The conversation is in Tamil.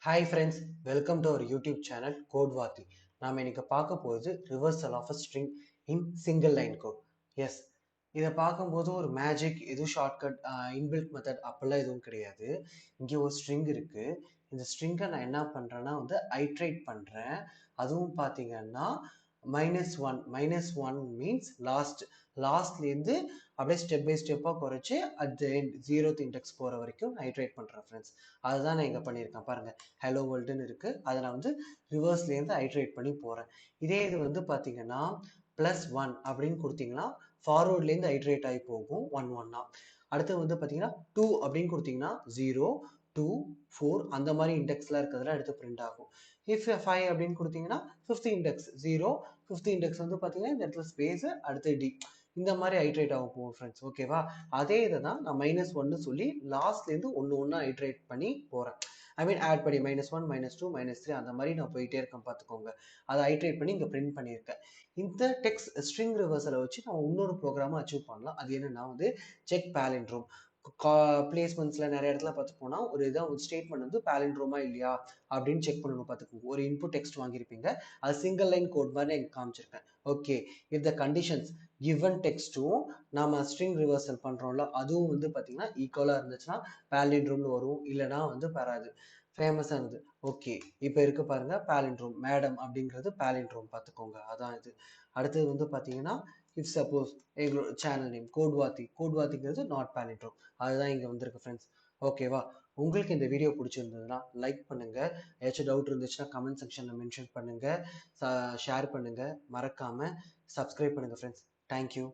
Hi friends, welcome to our YouTube channel Codewati. நாம இன்னைக்கு பார்க்க போகிறது reversal of a string in single line code. Yes, இதை பார்க்கும்போது ஒரு மேஜிக் எதுவும் ஷார்ட்கட் இன்பில்ட் மெத்தட் அப்பெல்லாம் எதுவும் கிடையாது. இங்கே ஒரு ஸ்ட்ரிங் இருக்கு. இந்த ஸ்ட்ரிங்கை நான் என்ன பண்றேன்னா ஐட்ரேட் பண்றேன். அதுவும் பார்த்தீங்கன்னா -1 மீன்ஸ் லாஸ்ட்லேருந்து அப்படியே ஸ்டெப் பை ஸ்டெப்பாக குறைச்சி at the end 0th index போகிற வரைக்கும் நான் ஐட்ரேட் பண்ணுறேன் ஃப்ரெண்ட்ஸ். அதுதான் நான் இங்கே பண்ணியிருக்கேன் பாருங்கள். ஹலோ வேர்ல்டுன்னு இருக்குது. அதை நான் ரிவர்ஸ்லேருந்து ஐட்ரேட் பண்ணி போகிறேன். இதே இது பார்த்தீங்கன்னா +1 அப்படின்னு கொடுத்தீங்கன்னா ஃபார்வர்ட்லேருந்து ஐட்ரேட் ஆகி போகும் 1 அடுத்து பார்த்தீங்கன்னா 2 அப்படின்னு கொடுத்தீங்கன்னா 0 2 4 அந்த மாதிரி இண்டெக்ஸ்லாம் இருக்கிறதுல அடுத்து பிரிண்ட் ஆகும். இஃப் 5 அப்படின்னு கொடுத்தீங்கன்னா 5th இண்டெக்ஸ் 0 5th இண்டெக்ஸ் பார்த்தீங்கன்னா இந்த இடத்துல ஸ்பேஸ் அடுத்து டி இந்த மாதிரி ஐட்ரேட் ஆகும் போகும் ஃப்ரெண்ட்ஸ். ஓகேவா? அதே இதை தான் நான் -1 சொல்லி லாஸ்ட்லேருந்து ஒன்று ஐட்ரேட் பண்ணி போகிறேன். ஐ மீன் ஆட் பண்ணி -1 -2 -3 அந்த மாதிரி நான் போயிட்டே இருக்கேன் பார்த்துக்கோங்க. அதை ஐட்ரேட் பண்ணி இங்கே பிரிண்ட் பண்ணியிருக்கேன். இந்த டெக்ஸ்ட் ஸ்ட்ரிங் ரிவர்சலை வச்சு நம்ம இன்னொரு ப்ரோக்ராமை அச்சீவ் பண்ணலாம். அது என்னன்னா செக் பாலிண்ட்ரோம். பிளேஸ்மெண்ட்ஸ்ல நிறைய இடத்துல பார்த்து போனா ஒரு ஸ்டேட்மெண்ட் பாலிண்ட்ரோமா இல்லையா அப்படின்னு செக் பண்ணணும். பார்த்துக்கோங்க. ஒரு இன்புட் டெக்ஸ்ட் வாங்கியிருப்பீங்க. அது சிங்கிள் லைன் கோட் மாதிரி எனக்கு காமிச்சிருக்கேன். Okay, if the conditions given டெக்ஸ்ட்டும் நம்ம ஸ்ட்ரிங் ரிவர்சல் பண்றோம்ல அதுவும் பார்த்தீங்கன்னா ஈக்குவலா இருந்துச்சுன்னா பாலிண்ட்ரோம்னு வரும். இல்லைன்னா வராது. ஃபேமஸா இருந்தது. ஓகே, இப்போ இருக்கு பாருங்க பாலிண்ட்ரோம். மேடம் அப்படிங்கிறது பாலிண்ட்ரோம் பார்த்துக்கோங்க. அதான் இது. அடுத்தது பார்த்தீங்கன்னா இஃப் சப்போஸ் எங்களோட சேனல் நேம் கோட்வாத்திங்கிறது நாட் பாலிண்ட்ரோம். அதுதான் இங்கே வந்திருக்கு ஃப்ரெண்ட்ஸ். ஓகேவா? உங்களுக்கு இந்த வீடியோ பிடிச்சிருந்ததுன்னா லைக் பண்ணுங்க. ஏதாச்சும் டவுட் இருந்துச்சுன்னா கமெண்ட் செக்ஷன்ல மென்ஷன் பண்ணுங்க. ஷேர் பண்ணுங்க. மறக்காம சப்ஸ்கிரைப் பண்ணுங்க ஃப்ரெண்ட்ஸ். தேங்க்யூ.